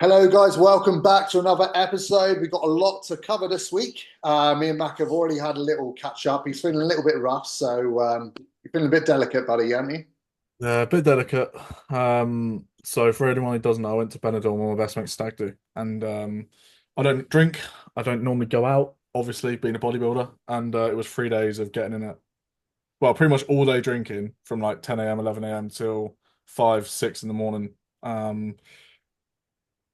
Hello, guys. Welcome back to another episode. We've got a lot to cover this week. Me and Mac have already had a little catch up. He's feeling a little bit rough, so you're feeling a bit delicate, buddy, aren't you? Yeah, a bit delicate. So for anyone who doesn't know, I went to Benidorm with my best mate Stag do, and I don't drink. I don't normally go out, obviously being a bodybuilder, and it was 3 days of getting in it. Well, pretty much all day drinking from like 10 a.m., 11 a.m. till 5, 6 in the morning. Um,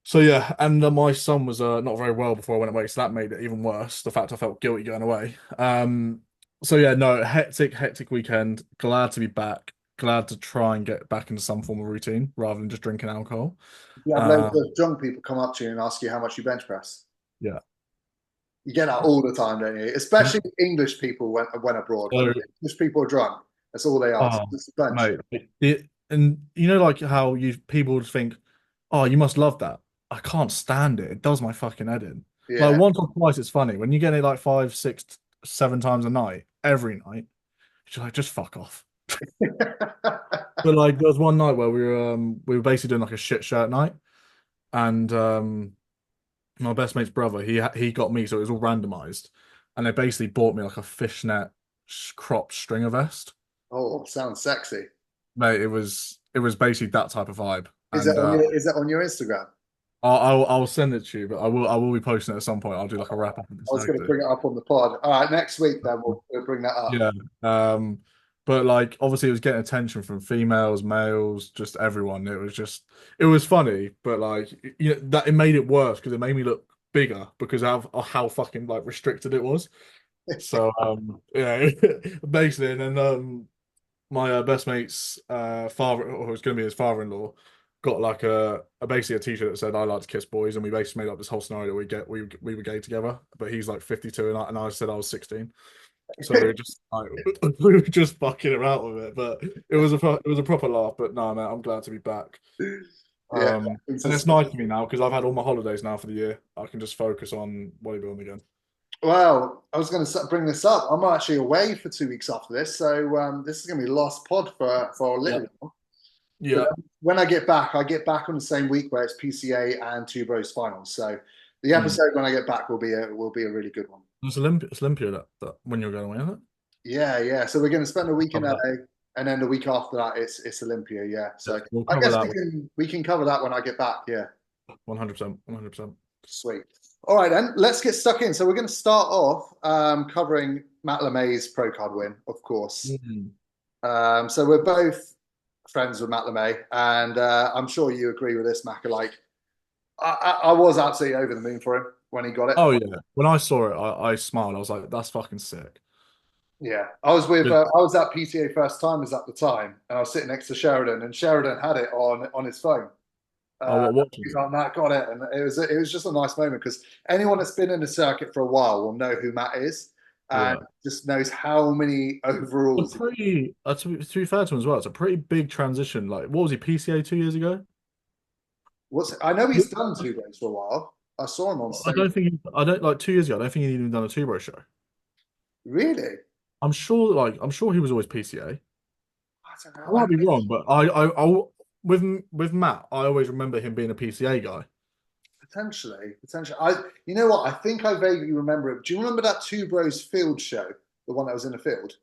so yeah, and my son was not very well before I went away, so that made it even worse. The fact I felt guilty going away. So yeah, no, hectic weekend. Glad to be back. Glad to try and get back into some form of routine rather than just drinking alcohol. You have loads Um, of drunk people come up to you and ask you how much you bench press. yeah. You get that all the time, don't you? Especially English people when abroad. When So, English people are drunk, that's all they ask. oh, Just a bench. mate, and you know, like how you people would think, oh, you must love that. I can't stand it. It does my fucking head in. Like Yeah. once or twice, it's funny. When you get it like 5, 6, 7 times a night, every night, you're like, just fuck off. But like there was one night where we were basically doing like a shit shirt night, and my best mate's brother he got me, so it was all randomized, and they basically bought me like a fishnet cropped stringer vest. Oh, sounds sexy. Mate, it was basically that type of vibe, Is that and on your Instagram? I'll send it to you, but I will be posting it at some point. I'll do like a wrap up of the I was stag going to do. bring it up on the pod. All right, next week then we'll bring that up. Yeah. But like obviously it was getting attention from females, males, just everyone. It was funny, but like that it made it worse because it made me look bigger because of how fucking like restricted it was. So yeah, basically, and then my best mate's father, or it was going to be his father-in-law, got like a basically a t-shirt that said "I like to kiss boys," and we basically made up this whole scenario that we were gay together, but he's like 52 and I said I was 16. So we were just like we were just fucking around with it, but it was a proper laugh. But no, man, I'm glad to be back. Yeah, And it's nice for me now because I've had all my holidays now for the year. I can just focus on bodybuilding again. well, I was going to bring this up. I'm actually away for 2 weeks after this, so this is going to be the last pod for a Yeah, little while. But yeah. when I get back on the same week where it's PCA and Two Bros finals. So the Mm. episode when I get back will be a really good one. It's Olympia that when you're going away, isn't it? Yeah, yeah. So we're going to spend a week in Cover that. LA, and then the week after that it's Olympia. Yeah. Yeah, So we'll I cover guess that we can cover that when I get back. Yeah. 100%, 100%. Sweet. All right, then let's get stuck in. So we're going to start off covering Matt Lemay's pro card win, of course. Mm. So we're both friends with Matt Lemay, and I'm sure you agree with this, Mac. Like, I was absolutely over the moon for him when he got it. Oh yeah. When I saw it, I smiled. I was like, "That's fucking sick." Yeah, Good. I was at PTA first timers at the time, and I was sitting next to Sheridan, and Sheridan had it on his phone. Oh, Uh, what watching he's it? like, Matt got it, and it was just a nice moment because anyone that's been in the circuit for a while will know who Matt is, and Yeah. just knows how many A overalls. pretty, to be fair to him as well, it's a pretty big transition. Like, what was he, PCA 2 years ago? What's I know he's done two days for a while. I saw him on stage. I don't like 2 years ago. I don't think he'd even done a two bro show. Really? I'm sure he was always PCA. I don't I know. might be wrong, but with Matt, I always remember him being a PCA guy. Potentially. You know what? I think I vaguely remember it. Do you remember that Two Bros Field show, the one that was in the field?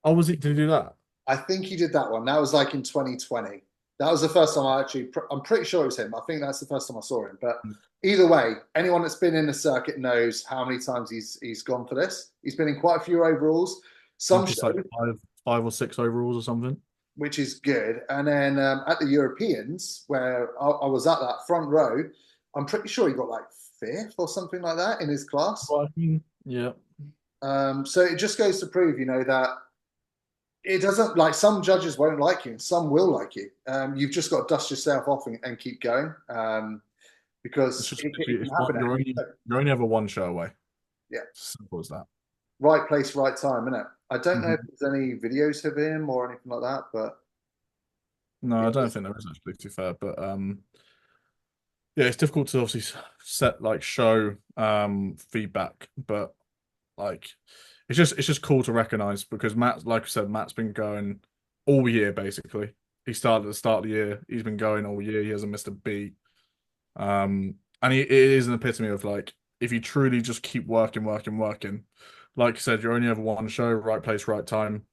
Oh, was it? Did he do that? I think he did that one. That was like in 2020. That was the first time I'm pretty sure it was him. I think that's the first time I saw him. But either way, anyone that's been in the circuit knows how many times he's gone for this. He's been in quite a few overalls, I some think it's like shows, five or six overalls or something. which is good. And then at the Europeans, where I was at that front row, I'm pretty sure he got like fifth or something like that in his class. Well, I mean, yeah. So it just goes to prove, that it doesn't like some judges won't like you, and some will like you. You've just got to dust yourself off and keep going It's because just it can it's one, happen at any time. you're only ever one show away. Yeah, Simple as that. right place, right time, innit? I don't know if Mhm. there's any videos of him or anything like that, but No, yeah, I don't think there is actually, to be fair. But yeah, it's difficult to obviously set like show feedback, but like it's just cool to recognize because Matt, like I said, Matt's been going all year basically. He started at the start of the year. He's been going all year. He hasn't missed a beat. And it is an epitome of like if you truly just keep working, working, working. Like you said, you're only ever one show, right place, right time.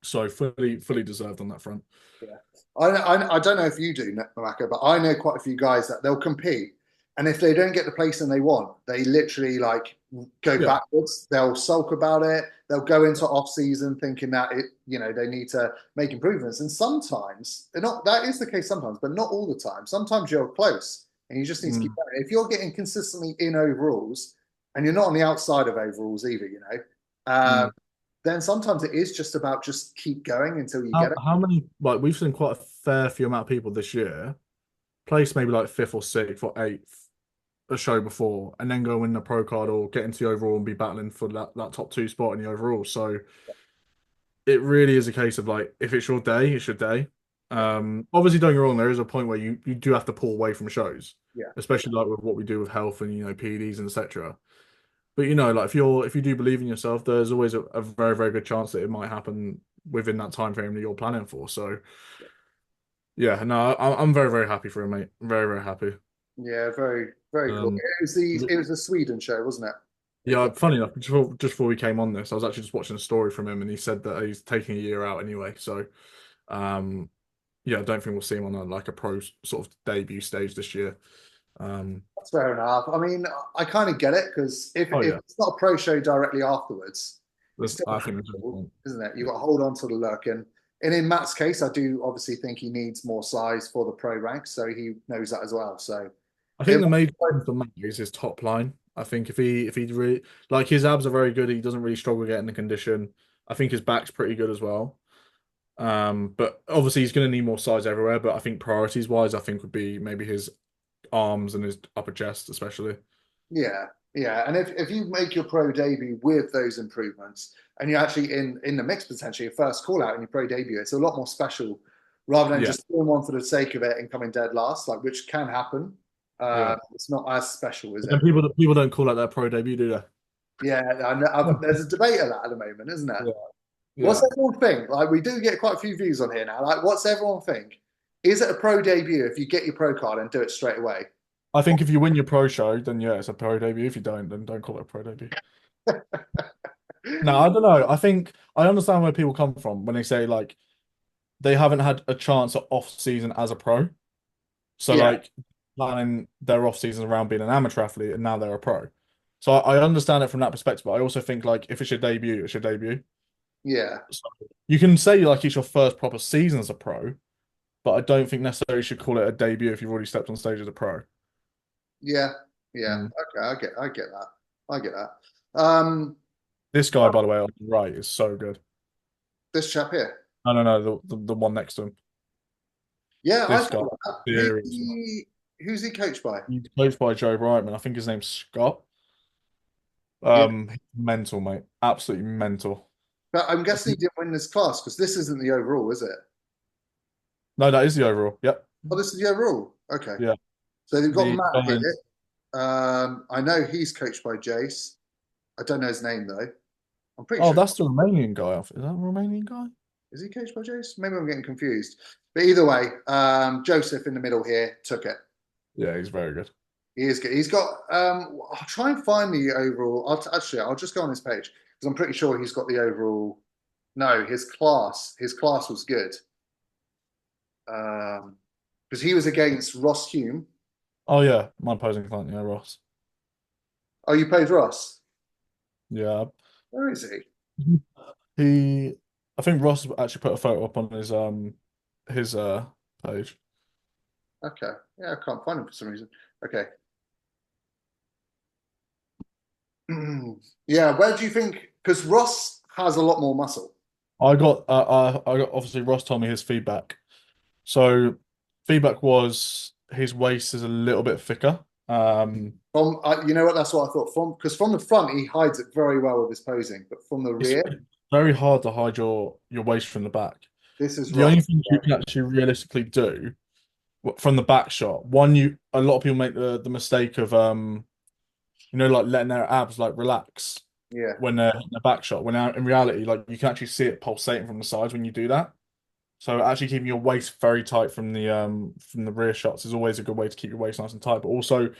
So fully deserved on that front. Yeah, I don't know if you do, Mamaka, but I know quite a few guys that they'll compete, and if they don't get the placing they want, they literally like go Yeah. backwards. They'll sulk about it. They'll go into off season thinking that they need to make improvements, and sometimes they're not. That is the case sometimes, but not all the time. Sometimes you're close, and you just need to keep Mm. going. If you're getting consistently in overalls, and you're not on the outside of overalls either, Mm. then sometimes it is just about just keep going until you get it. How many like we've seen quite a fair few amount of people this year place maybe like fifth or sixth or eighth a show before and then go win the pro card or get into the overall and be battling for that top two spot in the overall. So it really is a case of like if it's your day, it's your day. Yeah, Obviously don't get me wrong, there is a point where you do have to pull away from shows, yeah. especially like with what we do with health and PEDs and etc. But like if you do believe in yourself, there's always a very, very good chance that it might happen within that time frame that you're planning for. So yeah, no, I'm very, very happy for him, mate. Very, very happy. Yeah, very, very cool. Um, It was the Sweden show, wasn't it? It was yeah, funny enough, just before we came on this, I was actually just watching a story from him, and he said that he's taking a year out anyway. So, um, yeah, I don't think we'll see him on a pro sort of debut stage this year. Um, that's fair enough. I mean, I kind of get it because oh if yeah, it's not a pro show directly afterwards, it's still I think there's no natural, point. isn't it? You've got to hold on to the look. And in Matt's case, I do obviously think he needs more size for the pro ranks, so he knows that as well. So I think it, the major thing for Matt is his top line. I think if he really like his abs are very good, he doesn't really struggle getting the condition. I think his back's pretty good as well. But obviously he's going to need more size everywhere. But I think priorities wise, I think would be maybe his arms and his upper chest, especially. yeah, yeah. And if you make your pro debut with those improvements, and you're actually in the mix potentially, your first call out in your pro debut, it's a lot more special rather than Yeah, just doing one for the sake of it and coming dead last, like which can happen. yeah. It's not as special, is But it? then people don't call that their pro debut, do they? Yeah, I know, there's a debate of that at the moment, isn't there? Yeah, What's yeah. everyone think? Like, we do get quite a few views on here now. Like, what's everyone think? Is it a pro debut if you get your pro card and do it straight away? I think if you win your pro show, then yeah, it's a pro debut. If you don't, then don't call it a pro debut. No, I don't know. I think I understand where people come from when they say like they haven't had a chance at off season as a pro. So Yeah, like planning their off season around being an amateur athlete and now they're a pro. So I understand it from that perspective, but I also think like if it's your debut, it's your debut. yeah, So you can say like it's your first proper season as a pro, but I don't think necessarily you should call it a debut if you've already stepped on stage as a pro. yeah, yeah. Mm. Okay, I get that. I get that. This guy, by the way, on the right is so good. This chap here. No, the one next to him. Yeah, I This guy, thought that. serious. Who's he coached by? He's coached by Joe Brightman. I think his name's Scott. Yeah, Mental, mate. Absolutely mental. but I'm guessing he didn't win this class because this isn't the overall, is it? No, that is the overall. Yep. Oh, this is the overall. Okay, Yeah. so they've got The Matt here. guy. I know he's coached by Jace. I don't know his name though. I'm pretty Oh, sure. that's the Romanian guy. Is that a Romanian guy? Is he coached by Jace? Maybe I'm getting confused. But either way, Joseph in the middle here took it. Yeah, he's very good. He is good. He's got. I'll try and find the overall. Actually, I'll just go on his page because I'm pretty sure he's got the overall. No, his class. His class was good. Because he was against Ross Hume. Oh yeah, my opposing client, yeah, Ross. Oh, you played Ross. Yeah. Where is he? He I think Ross actually put a photo up on his page. Okay. Yeah, I can't find him for some reason. Okay. Yeah, where do you think? Because Ross has a lot more muscle. I got obviously Ross told me his feedback. So feedback was his waist is a little bit thicker. You know what? That's what I thought. From the front, he hides it very well with his posing, but from the It's rear, very hard to hide your waist from the back. this is The Ross. only thing you can actually realistically do from the back shot, one you a lot of people make the mistake of like letting their abs like relax Yeah, when they're in the back shot. When in reality, like you can actually see it pulsating from the sides when you do that. So actually keeping your waist very tight from the rear shots is always a good way to keep your waist nice and tight. But also,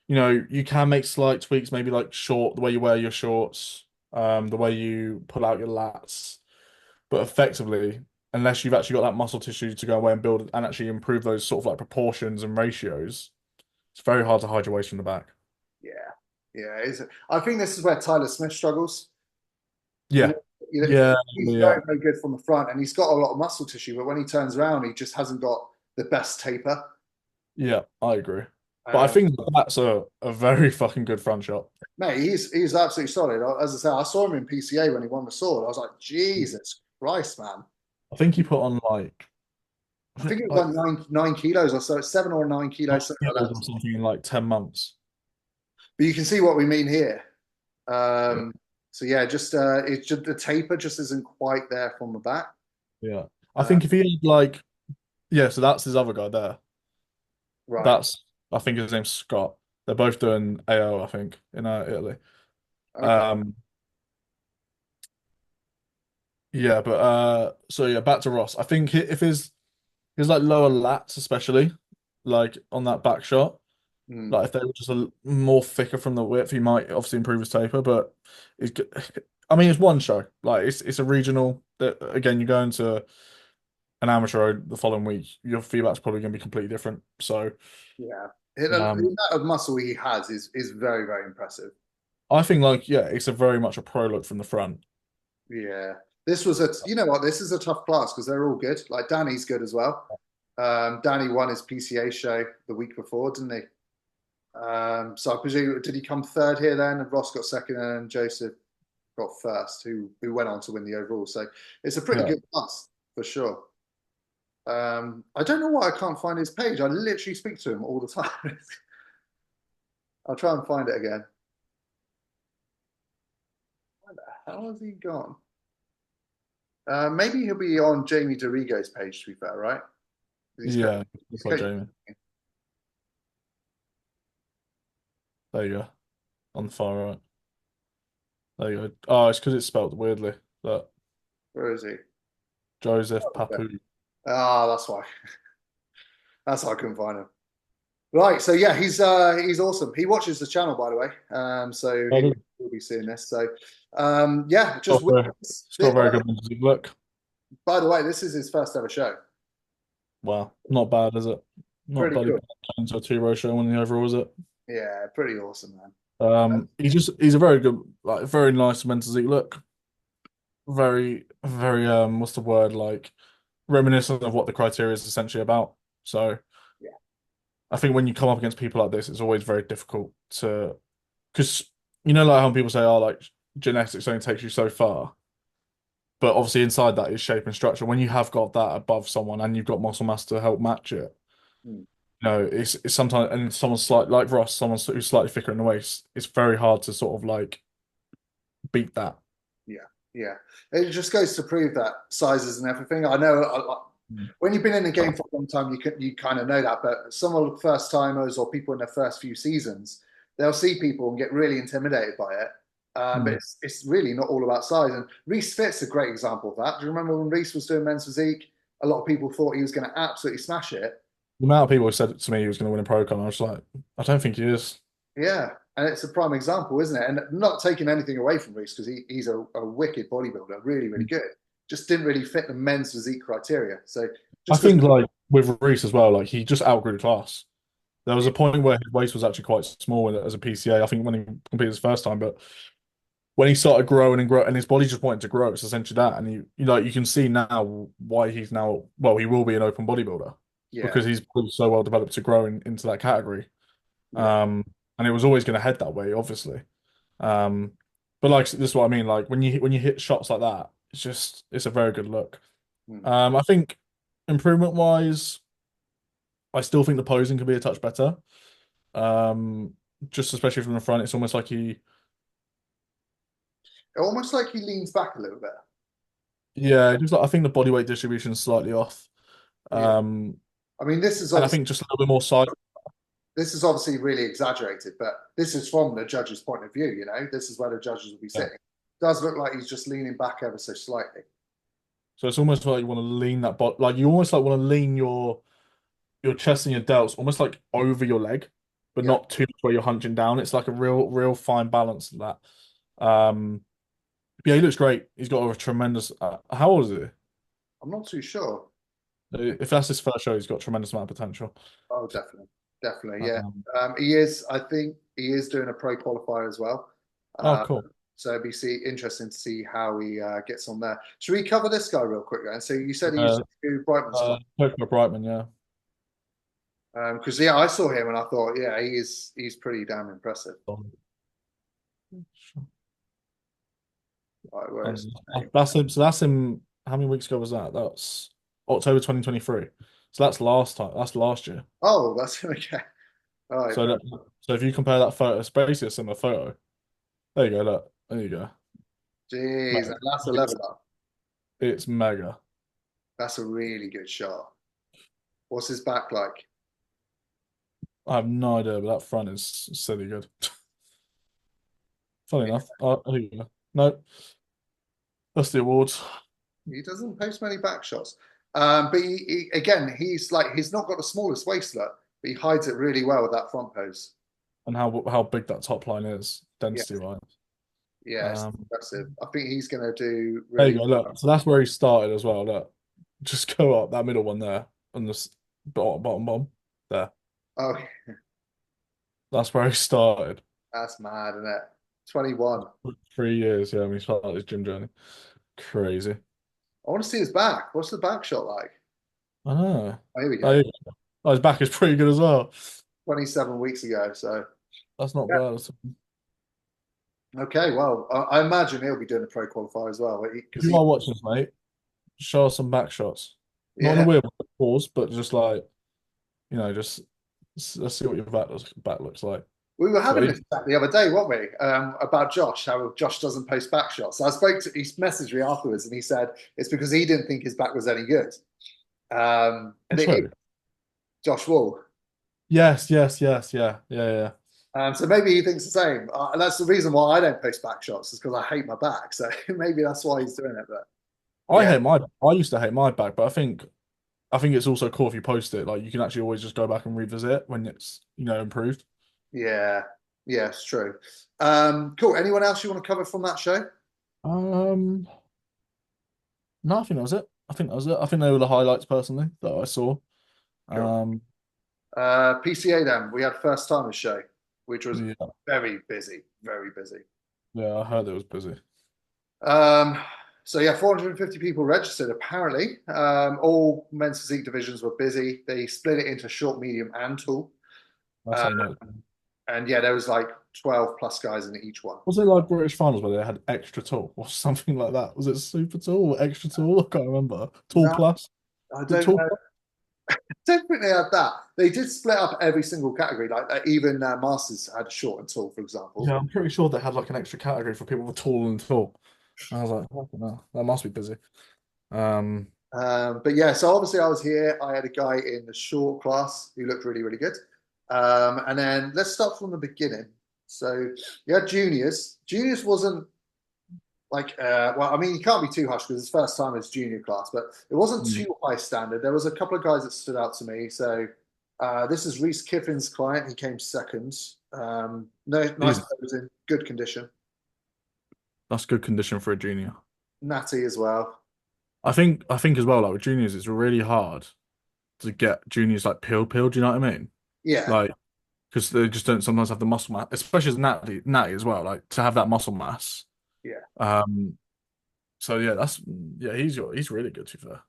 you can make slight tweaks, maybe like the way you wear your shorts, the way you pull out your lats. But effectively, unless you've actually got that muscle tissue to go away and build and actually improve those sort of like proportions and ratios, it's very hard to hide your waist from the back. Yeah, yeah. I think this is where Tyler Smith struggles. You know, Yeah. you know, Yeah, he's yeah, very, very good from the front, and he's got a lot of muscle tissue. But when he turns around, he just hasn't got the best taper. yeah, I agree. But I Um, think that's a very fucking good front shot. Mate, he's absolutely solid. As I say, I saw him in PCA when he won the sword. I was like, Jesus Christ, man! I think he put on like I think it was like like nine kilos or so, 7 or 9 kilos, something like kilos that. or something in like 10 months. But you can see what we mean here. Yeah. So yeah, just it's just the taper just isn't quite there from the back. Yeah. I Uh, think if he had like yeah, so that's his other guy there. right. That's I think his name's Scott. They're both doing AO, I think, in Italy. Okay. Um yeah, but so yeah, back to Ross. I think if his like lower lats especially, like on that back shot, Hmm. like if they were just more thicker from the width, he might obviously improve his taper, but it's g- I mean it's one show. Like it's a regional that again you go into an amateur the following week, your feedback's probably going to be completely different. So, Yeah. The um, amount of muscle he has is very, very impressive. I think like yeah, it's a very much a pro look from the front. Yeah. This was you know what, this is a tough class because they're all good. Like Danny's good as well. Danny won his PCA show the week before, didn't he? So I presume, did he come third here then? And Ross got second and Joseph got first, who went on to win the overall. So it's a pretty Yeah, good class for sure. I don't know why I can't find his page. I literally speak to him all the time. I'll try and find it again. Where the hell has he gone? Maybe he'll be on Jamie DeRigo's page, to be fair, right? He's, yeah, he's looks like coaching. Jamie. There you go on the far right. There you go. Oh, it's because it's spelled weirdly. But Where is he? Joseph Oh, okay. Papu. Ah, that's why. That's why I couldn't find him. Right, so yeah, he's awesome. He watches the channel, by the way, so Oh, he'll be seeing this. So yeah, just it's got a very good music look. by the way, this is his first ever show. Wow, not bad, is it? Not Pretty bloody cool. bad into a two-row show winning the overall, is it? Yeah, pretty awesome, man. He's a very good, like very nice mental physique look. Very, very what's the word like reminiscent of what the criteria is essentially about. So Yeah, I think when you come up against people like this, it's always very difficult to because like how people say, oh, like genetics only takes you so far. But obviously inside that is shape and structure. When you have got that above someone and you've got muscle mass to help match it, mm, it's sometimes and someone's slight like Ross, someone who's slightly thicker in the waist, it's very hard to sort of like beat that. yeah, yeah. It just goes to prove that sizes and everything. I know Mm. when you've been in the game for a long time, you kind of know that. But some of the first timers or people in their first few seasons, they'll see people and get really intimidated by it. But Mm. it's really not all about size. And Reese Fitt's a great example of that. Do you remember when Reese was doing men's physique? A lot of people thought he was going to absolutely smash it. The amount of people who said to me he was going to win a pro con, I was like, I don't think he is. Yeah, and it's a prime example, isn't it? And not taking anything away from Reese because he's a wicked bodybuilder, really, really good. Just didn't really fit the men's physique criteria. So I just because, think like with Reese as well, like he just outgrew the class. There was yeah, a point where his waist was actually quite small as a PCA. I think when he competed his first time, but when he started growing and grow, and his body just wanted to grow, it's essentially that. And you can see now why he's now well, he will be an open bodybuilder yeah, because he's so well developed to grow into that category. yeah, Um, and it was always going to head that way, obviously. Um, but like this is what I mean. Like when you hit shots like that, it's a very good look. mm. I think improvement wise, I still think the posing could be a touch better. Um, just especially from the front, it's almost like he, Almost like he leans back a little bit. yeah, just like I think the body weight distribution is slightly off. Yeah, Um, I mean, and I think just a little bit more side. this is obviously really exaggerated, but this is from the judge's point of view. You know, this is where the judges will be Yeah. sitting. It does look like he's just leaning back ever so slightly. So it's almost like you want to lean that bot, like you almost like want to lean your chest and your delts almost like over your leg, but Yeah, not too much where you're hunching down. It's like a real fine balance of that. Yeah, he looks great. He's got a tremendous. How old is he? I'm not too sure. If that's his first show, he's got a tremendous amount of potential. Oh, definitely, definitely, yeah. Um, He is. I think he is doing a pro qualifier as well. oh, Uh, cool. so it'd be interesting to see how he gets on there. Should we cover this guy real quick then? So you said he used Uh, to do Brightman's class. Coco Brightman, yeah. Because yeah, I saw him and I thought, yeah, he's pretty damn impressive. Right, where And is his name? that's him. So that's him. How many weeks ago was that? That's October 2023. So that's last time. That's last year. Oh, that's him again. All right, So fair. so if you compare that photo, it's basically a similar photo. There you go. Look. There you go. Jeez, Mate, that's a level up. it's mega. That's a really good shot. What's his back like? I have no idea, but that front is silly good. Funny Yeah, enough. Here you go. No, that's the awards. he doesn't post many back shots. But again, he's not got the smallest waistlet, but he hides it really well with that front pose. And how big that top line is, Yeah, density wise. yeah, it's Um, impressive. I think he's going to do there you really go. well. Look, so that's where he started as well. Look, just go up that middle one there on this bottom there. Oh, That's where he started. that's mad, isn't it? 21. 3 years, yeah, when he started his gym journey. Crazy. I want to see his back. What's the back shot like? I know. Oh, here we Oh, go. yeah. Oh, his back is pretty good as well. 27 weeks ago. So, That's not yeah. bad. Okay. Well, I imagine he'll be doing a pro qualifier as well. If Because you are watching this, mate, show us some back shots. Not in a yeah, weird pause, but just like, just let's see what your back looks like. we were But having this chat the other day, weren't we? About Josh, how Josh doesn't post back shots. So he messaged me afterwards and he said it's because he didn't think his back was any good. And true. Josh Wall. Yeah. So maybe he thinks the same. And that's the reason why I don't post back shots is because I hate my back. So maybe that's why he's doing it. But yeah, I used to hate my back, but I think it's also cool if you post it. Like you can actually always just go back and revisit it when it's, improved. yeah, yeah, it's true. Cool. Anyone else you want to cover from that show? Um, no, I think that was it. I think that was it. I think they were the highlights personally that I saw. Cool. Um, PCA then, we had first timers show, which was yeah, very busy, very busy. yeah, I heard it was busy. Um, so yeah, 450 people registered apparently. All men's physique divisions were busy. They split it into short, medium, and tall. That's Uh, how you know. and yeah, there was like 12 plus guys in each one. Was it like British finals where they had extra tall or something like that? Was it super tall or extra tall? I can't remember. Tall No, plus? I The don't tall know. Don't think they had that. They did split up every single category. Like even Masters had short and tall, for example. Yeah, I'm pretty sure they had like an extra category for people with tall and tall. I was like, oh, no, that must be busy. Um, But yeah, so obviously I was here. I had a guy in the short class who looked really, really good. And then let's start from the beginning. So you had juniors. Juniors wasn't like, well, I mean, you can't be too harsh because it's first time as junior class, but it wasn't mm, too high standard. There was a couple of guys that stood out to me. So this is Reese Kiffin's client. He came second. No, nice he's pose in good condition. that's good condition for a junior. Natty as well. I think as well, like with juniors, it's really hard to get juniors like peel. Do you know what I mean? Yeah, Like because they just don't sometimes have the muscle mass, especially as natty as well. Like to have that muscle mass. yeah, Um. So yeah, he's really good to be fair.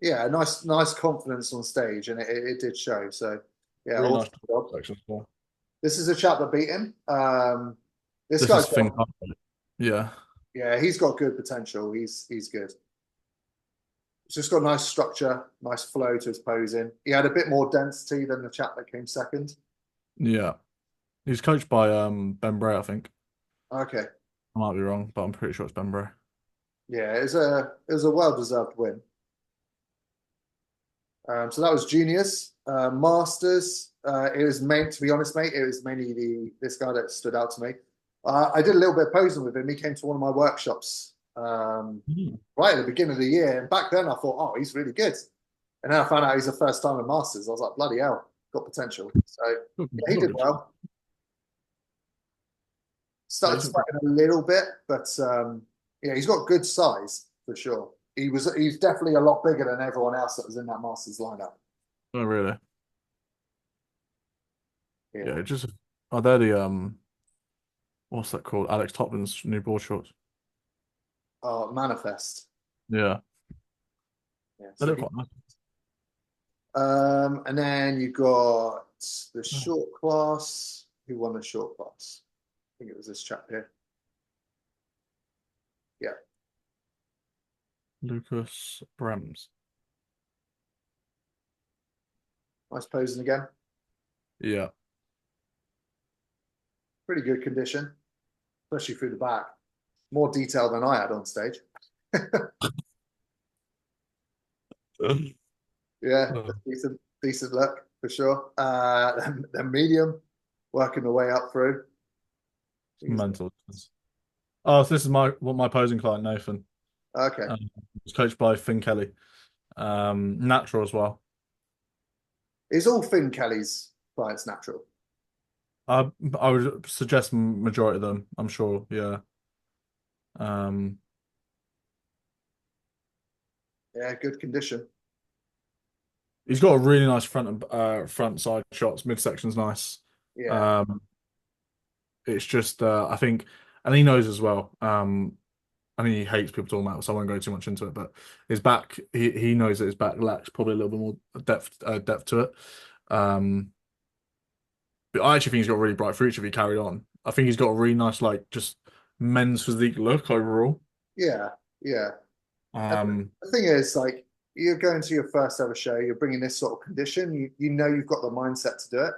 yeah. Nice confidence on stage, and it did show. So yeah, Really awesome nice job. section as well. This is a chap that beat him. This This is guy's got, Finn. Yeah. yeah, he's got good potential. He's good. He's just got nice structure, nice flow to his posing. He had a bit more density than the chap that came second. Yeah. He's coached by Ben Bray, I think. Okay, I might be wrong, but I'm pretty sure it's Ben Bray. yeah, it was a well deserved win. So that was juniors, masters. It was to be honest, mate. It was mainly this guy that stood out to me. I did a little bit of posing with him. He came to one of my workshops Hmm. right at the beginning of the year. And back then I thought, oh, he's really good. And then I found out he's a first time in Masters. I was like, bloody hell, got potential. So yeah, he Got did good shot. well. Yeah, Started he's got good. sweating a little bit, but yeah, he's got good size for sure. He's definitely a lot bigger than everyone else that was in that Masters lineup. Oh, really? Yeah. Yeah, it just are they the what's that called? Alex Topman's new board shorts. Oh, Manifest. Yeah, Yeah. they So look quite nice. and then you got the short class. Who won the short class? I think it was this chap here. Yeah. Lucas Brems. Nice posing again. Yeah. Pretty good condition, especially through the back. More detail than I had on stage. Yeah, Oh, decent look for sure. Then medium, working the way up through. mental. Oh, so this is my posing client, Nathan. Okay. He's coached by Finn Kelly. Natural as well. Is all Finn Kelly's clients natural? I I would suggest majority of them. I'm sure. Yeah. Um, Yeah, good condition. he's got a really nice front side shots. Midsection's nice. Yeah, Um, it's just I think, and he knows as well. I think he hates people talking about it, so I won't go too much into it. But his back, he knows that his back lacks probably a little bit more depth to it. Um, but I actually think he's got a really bright future if he carried on. I think he's got a really nice like just men's physique look overall. yeah, yeah. And Um, the thing is, like, you're going to your first ever show, you're bringing this sort of condition, you know you've got the mindset to do it.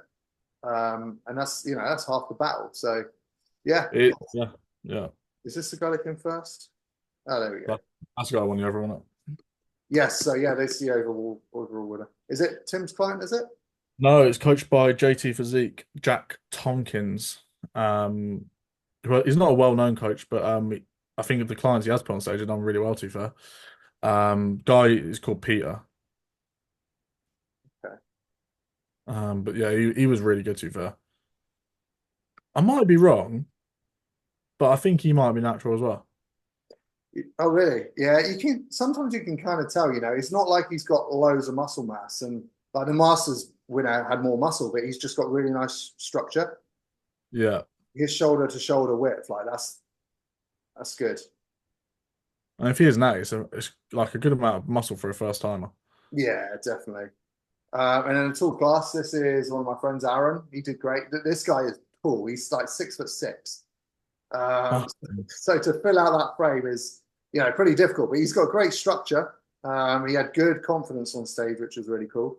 And that's that's half the battle. So yeah, yeah, yeah. is this the guy that came first? Oh, there we go. That, that's got one you ever want. Yes, so yeah, this is the overall winner. Is it Tim's client, is it? No, it's coached by JT Physique, Jack Tompkins. Well, he's not a well-known coach, but I think of the clients he has put on stage have done really well, to be fair. Guy is called Peter. Okay. But yeah, he was really good, to be fair. I might be wrong, but I think he might be natural as well. Oh, really? Yeah, you can sometimes you can kind of tell, it's not like he's got loads of muscle mass and like the Masters winner had more muscle, but he's just got really nice structure. Yeah, His shoulder to shoulder width, like that's good. and if he is now, it's like a good amount of muscle for a first timer. Yeah, definitely. And then the tall class, this is one of my friends, Aaron. He did great. This guy is tall. He's like 6'6". Oh, So to fill out that frame is, pretty difficult. But he's got great structure. He had good confidence on stage, which was really cool.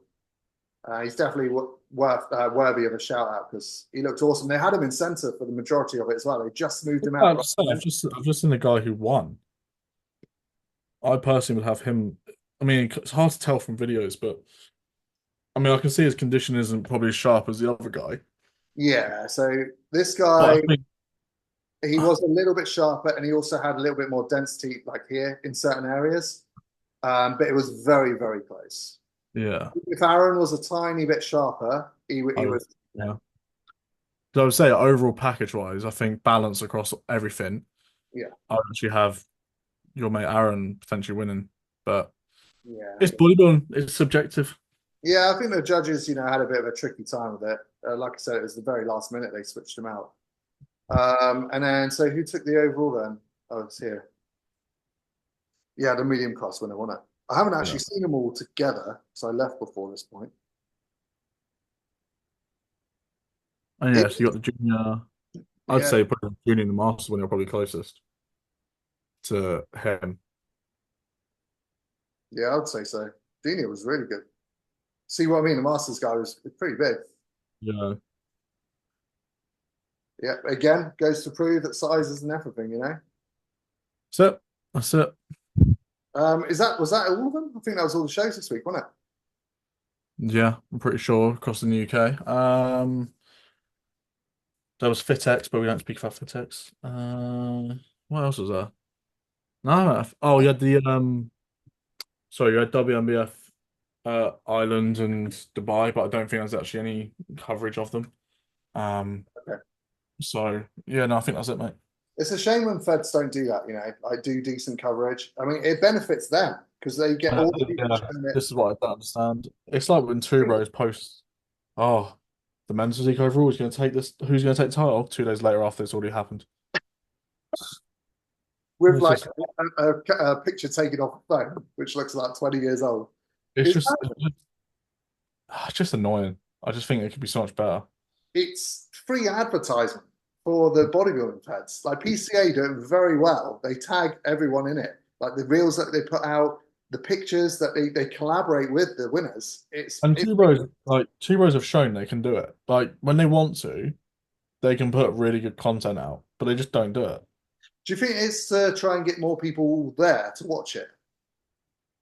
He's definitely worthy of a shout out because he looked awesome. They had him in centre for the majority of it as well. They just moved him out. I've just, I've just seen the guy who won. I personally would have him. I mean, it's hard to tell from videos, but I mean, I can see his condition isn't probably as sharp as the other guy. Yeah. So this But guy, I think, he was a little bit sharper, and he also had a little bit more density, like here in certain areas. But it was very, very close. yeah, If Aaron was a tiny bit sharper, he I would, was. yeah. So I would say overall package wise, I think balance across everything. Yeah, I would actually have your mate Aaron potentially winning, but yeah, it's bodybuilding. It's subjective. yeah. I think the judges, had a bit of a tricky time with it. Like I said, it was the very last minute they switched him out. And then, so who took the overall then? Oh, it's here. Yeah, the medium class winner, wasn't it? I haven't Yeah. actually seen them all together, so I left before this point. And yeah, so you got the junior. I'd Yeah, say probably the junior and the masters when you're probably closest to him. yeah, I'd say so. Dina was really good. See what I mean? The Masters guy was pretty big. Yeah. Yeah, again, goes to prove that size isn't everything. So that's it. Was that all of them? I think that was all the shows this week, wasn't it? Yeah, I'm pretty sure across in the UK. There was FitX, but we don't speak about FitX. What else was there? No, oh, you had the sorry, you had WNBF Ireland and Dubai, but I don't think there's actually any coverage of them. Um, Okay. so yeah, no, I think that's it, mate. It's a shame when feds don't do that, you know, like do decent coverage. I mean, it benefits them because they get all the people Yeah, showing it. this is what I don't understand. It's like when Two Bros posts, oh, the men's physique overall is going to take this. Who's going to take the title? 2 days later, after it's already happened. With It's like just, a picture taken off a phone, which looks like 20 years old. it's It's just, it's just annoying. I just think it could be so much better. it's free advertisement for the bodybuilding feds. Like PCA do it very well. They tag everyone in it. Like the reels that they put out, the pictures that they collaborate with the winners. And Two Bros have shown they can do it. Like when they want to, they can put really good content out, but they just don't do it. Do you think it's to try and get more people there to watch it?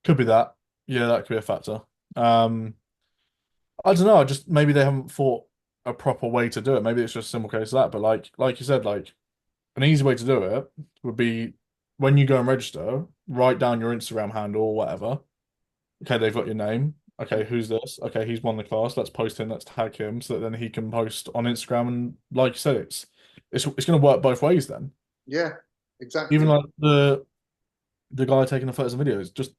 Could be that. Yeah, that could be a factor. Um, I don't know. I just maybe they haven't thought a proper way to do it. Maybe it's just a simple case of that. But like you said, like an easy way to do it would be when you go and register, write down your Instagram handle or whatever. Okay, they've got your name. Okay, who's this? Okay, he's won the class. Let's post him. Let's tag him so that then he can post on Instagram. And like you said, it's going to work both ways then. Yeah, Even exactly. like the guy taking the photos and videos, just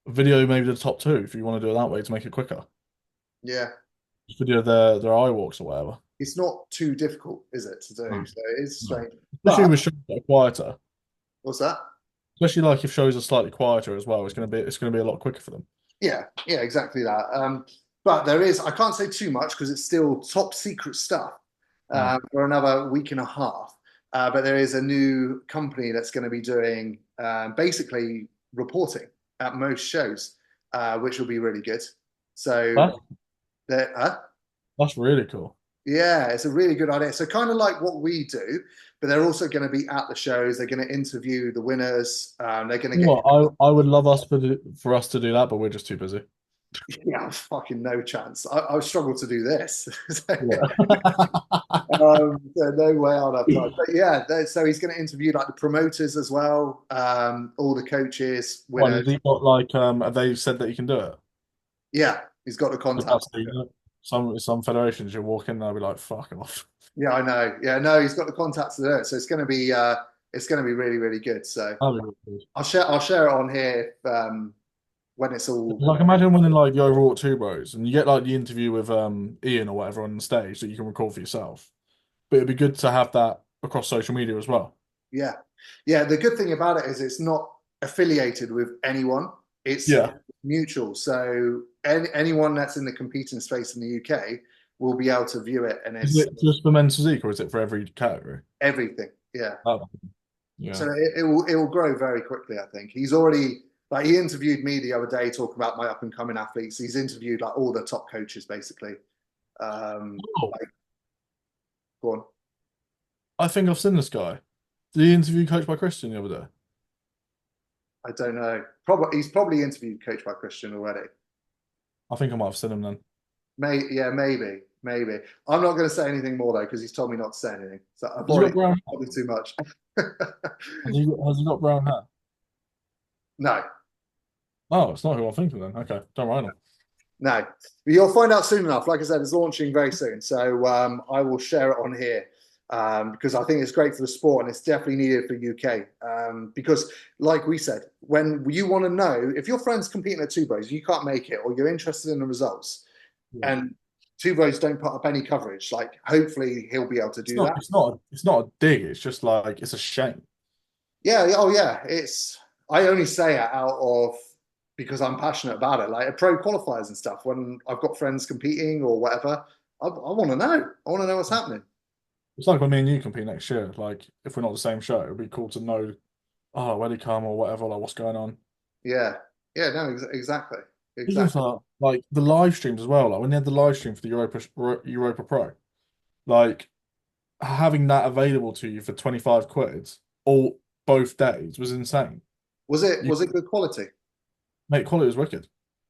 video maybe the top two if you want to do it that way to make it quicker. Yeah. Just video their eye walks or whatever. It's not too difficult, is it, to do? No, So it is no. strange. Especially But with shows that are quieter. what's that? Especially like if shows are slightly quieter as well, it's gonna be a lot quicker for them. Yeah, yeah, exactly that. But there is, I can't say too much because it's still top secret stuff Mm. for another week and a half. But there is a new company that's going to be doing basically reporting at most shows, which will be really good. So, That's there, that's really cool. yeah, it's a really good idea. So, kind of like what we do, but they're also going to be at the shows. They're going to interview the winners. They're going to You know get what, I would love for us to do that, but we're just too busy. yeah, fucking no chance. I struggle to do this. Yeah. So no way I'll have time. But yeah, so he's going to interview like the promoters as well, all the coaches, What, has winners. he got have they said that you can do it? Yeah, he's got the Like, contacts. that's the- some federations you walk in and they'll be like, fuck off. Yeah, I know. Yeah, no, he's got the contacts to do it. So it's going to be really, really good. So That'd be really good. I'll share it on here when it's all. Like imagine winning like the overall at Two Bros and you get like the interview with Ian or whatever on the stage that you can record for yourself. But it'd be good to have that across social media as well. Yeah, yeah. The good thing about it is it's not affiliated with anyone. It's Yeah. mutual. So anyone that's in the competing space in the UK will be able to view it, and Is it's it just for men's physique or is it for every category? everything. Yeah. Oh, So yeah. it will grow very quickly. I think he's already like he interviewed me the other day talking about my up and coming athletes. He's interviewed like all the top coaches basically. Oh, Like, go on. I think I've seen this guy. Did he interview coached by Christian the other day? I don't know. Probably he's probably interviewed coach by Christian already. I think I might have seen him then. Yeah, maybe. I'm not going to say anything more though because he's told me not to say anything. So I've Has he got already brown probably too much. has he got brown hair? No, Oh, it's not who I'm thinking then. Okay, don't write him. no. But you'll find out soon enough. Like I said, it's launching very soon. So I will share it on here because I think it's great for the sport and it's definitely needed for UK. Because, like we said, when you want to know if your friend's competing at two bros, you can't make it, or you're interested in the results, Yeah. and two bros don't put up any coverage, like hopefully he'll be able to It's do not that. it's not it's not a dig, it's just like it's a shame. Yeah, oh yeah. It's I only say it out of because I'm passionate about it. Like at pro qualifiers and stuff, when I've got friends competing or whatever, I want to know. I want to know what's happening. It's like when me and you compete next year. Like if we're not the same show, it'd be cool to know, oh, where they come or whatever, like what's going on. Yeah, yeah, no, exactly, Even exactly. for like the live streams as well. Like when they had the live stream for the Europa Pro, like having that available to you for 25 quid all both days was insane. Was it You, was it good quality? mate, quality was wicked.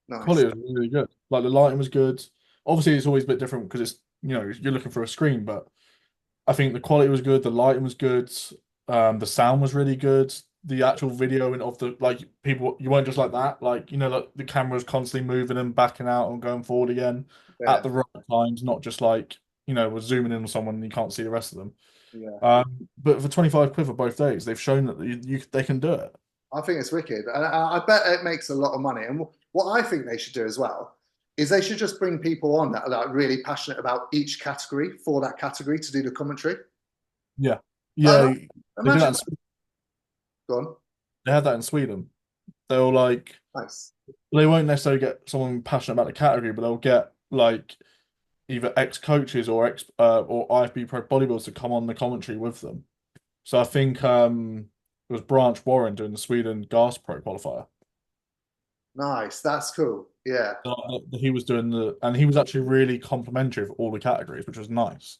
Nice. Quality was really good. Like the lighting was good. Obviously, it's always a bit different because it's you're looking for a screen, but I think the quality was good. The lighting was good. The sound was really good. the actual videoing of the like people. You weren't just like that, like like the camera's constantly moving and backing out and going forward again Yeah, at the right times, not just like we're zooming in on someone and you can't see the rest of them. yeah. But for 25 quid for both days, they've shown that they can do it. I think it's wicked, and I bet it makes a lot of money. And what I think they should do as well is they should just bring people on that are like really passionate about each category for that category to do the commentary. Yeah, yeah, Uh, they do that. Imagine. Go on. They have that in Sweden. They'll like Nice. they won't necessarily get someone passionate about the category, but they'll get like either ex coaches or ex or IFB pro bodybuilders to come on the commentary with them. So I think it was Branch Warren doing the Sweden Gas Pro qualifier. Nice. That's cool. Yeah. He was doing and he was actually really complimentary of all the categories, which was nice.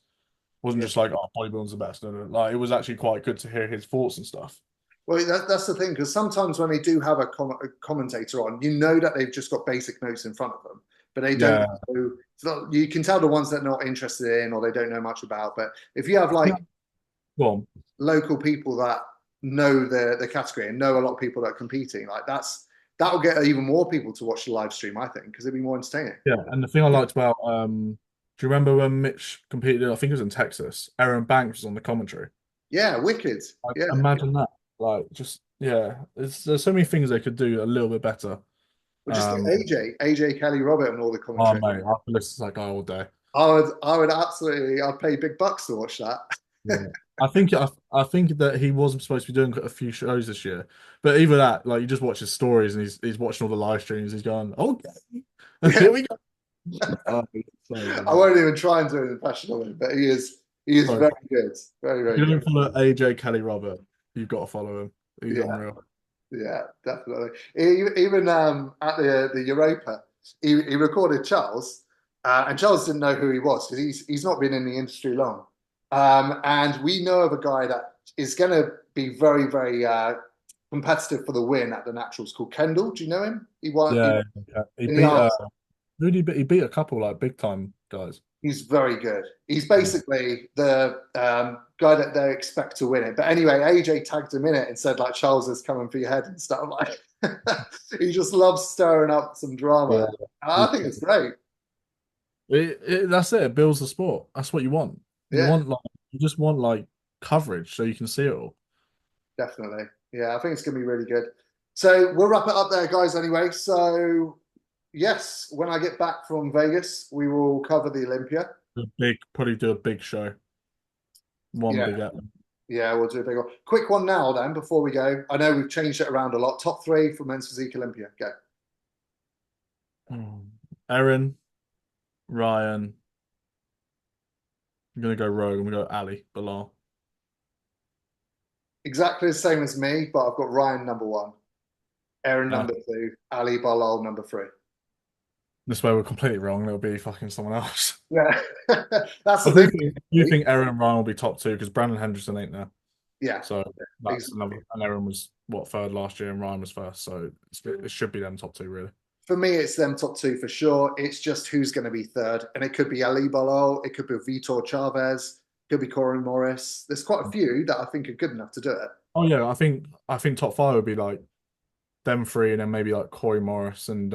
Wasn't Yeah. just like, oh, bodybuilding's the best. No, no, like it was actually quite good to hear his thoughts and stuff. Well, that's the thing, because sometimes when they do have a commentator on, you know that they've just got basic notes in front of them, but they don't Yeah. know. You can tell the ones that they're not interested in or they don't know much about. But if you have like Go on. local people that know the category and know a lot of people that are competing, like that'll get even more people to watch the live stream, I think, because it'd be more entertaining. Yeah, and the thing I liked about do you remember when Mitch competed? I think it was in Texas. Aaron Banks was on the commentary. Yeah, wicked. Like, Yeah. imagine that. Like, just yeah, there's so many things they could do a little bit better. Well, just get Um, AJ Kelly Robert and all the oh commentary. mate, I could listen to that guy all day. I would absolutely, I'd pay big bucks to watch that. Yeah. I think that he wasn't supposed to be doing a few shows this year, but either that, like you just watch his stories and he's watching all the live streams. He's going, okay, Yeah. here we go. Oh, it's so I good. won't even try and do an impression of him, but he is So, very good. Very, if very you good. don't follow AJ Kelly Robert, you've got to follow him. He's Yeah, unreal. yeah, definitely. Even at the Europa, he recorded Charles, and Charles didn't know who he was because he's not been in the industry long. And we know of a guy that is going to be very, very competitive for the win at the Naturals called Kendall. Do you know him? He won Yeah, yeah. He in the beat arms. who did he beat a couple like big time guys. He's very good. He's Yeah. basically the guy that they expect to win it. But anyway, AJ tagged him in it and said like Charles is coming for your head and stuff. Like he just loves stirring up some drama. And I think it's great. That's it. It builds the sport. That's what you want. Yeah, You just want like coverage so you can see it all. definitely. Yeah, I think it's gonna be really good. So we'll wrap it up there, guys. Anyway, so yes, when I get back from Vegas, we will cover the Olympia. Probably do a big show. One Yeah, big app. yeah, we'll do a big one. Quick one now, then, before we go. I know we've changed it around a lot. Top three for men's physique Olympia. Go. Erin, Ryan. I'm gonna go Rogue. I'm gonna go Ali Bilal. Exactly the same as me, but I've got Ryan number one, Aaron Uh, number two, Ali Balal number three. this way we're completely wrong. It'll be fucking someone else. Yeah, that's I the do thing. think you think Erin and Ryan will be top two because Brandon Henderson ain't there. Yeah, So that's exactly. another. And Erin was what third last year and Ryan was first. So it should be them top two really. For me, it's them top two for sure. It's just who's going to be third, and it could be Ali Balal, it could be Vitor Chavez, it could be Corey Morris. There's quite a few that I think are good enough to do it. Oh yeah, I think top five would be like them three and then maybe like Corey Morris and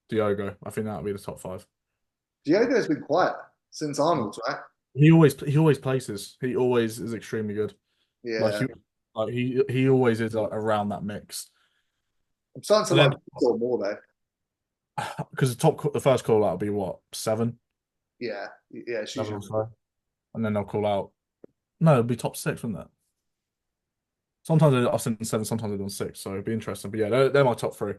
Diogo. I think that would be the top five. Diogo's been quiet since Arnold, right? He always places. He always is extremely good. Like Yeah, he always is like, around that mix. I'm starting to And like then Vitor more though. because the first call out will be what Yeah, yeah, it's seven usually or so, and then they'll call out. No, it'll be top six, wouldn't it? Sometimes I've seen seven, sometimes I've done six, so it'd be interesting. But yeah, they're my top three.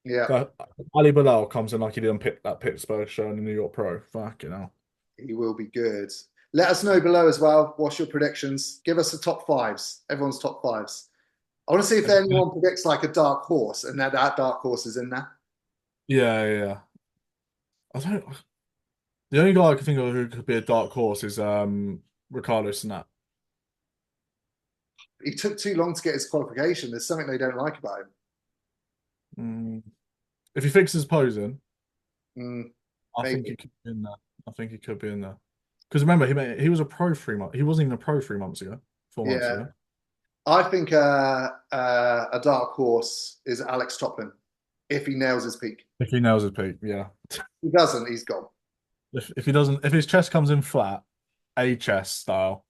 yeah. So Ali Bilal comes in like he did on that Pittsburgh show in the New York Pro. Fucking hell. He will be good. Let us know below as well. What's your predictions? Give us the top fives. Everyone's top fives. I want to see if anyone predicts like a dark horse, and that dark horse is in there. Yeah, yeah, yeah. I don't. The only guy I can think of who could be a dark horse is Ricardo Snap. He took too long to get his qualification. There's something they don't like about him. Mm. If he fixes posing, Mm, I think maybe. he could be in there. I think he could be in there. Because remember, he was a pro 3 months. He wasn't even a pro 3 months ago, 4 months Yeah. ago. I think a dark horse is Alex Toplin if he nails his peak. If he nails his peak, yeah. If he doesn't, he's gone. If he doesn't, if his chest comes in flat, A chest style,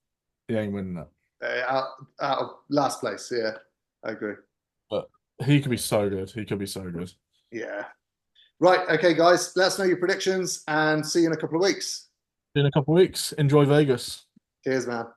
he ain't winning it. Out of last place, yeah, I agree. But he could be so good. He could be so good. Yeah. Right, okay, guys, let us know your predictions and see you in a couple of weeks. In a couple of weeks, enjoy Vegas. Cheers, man.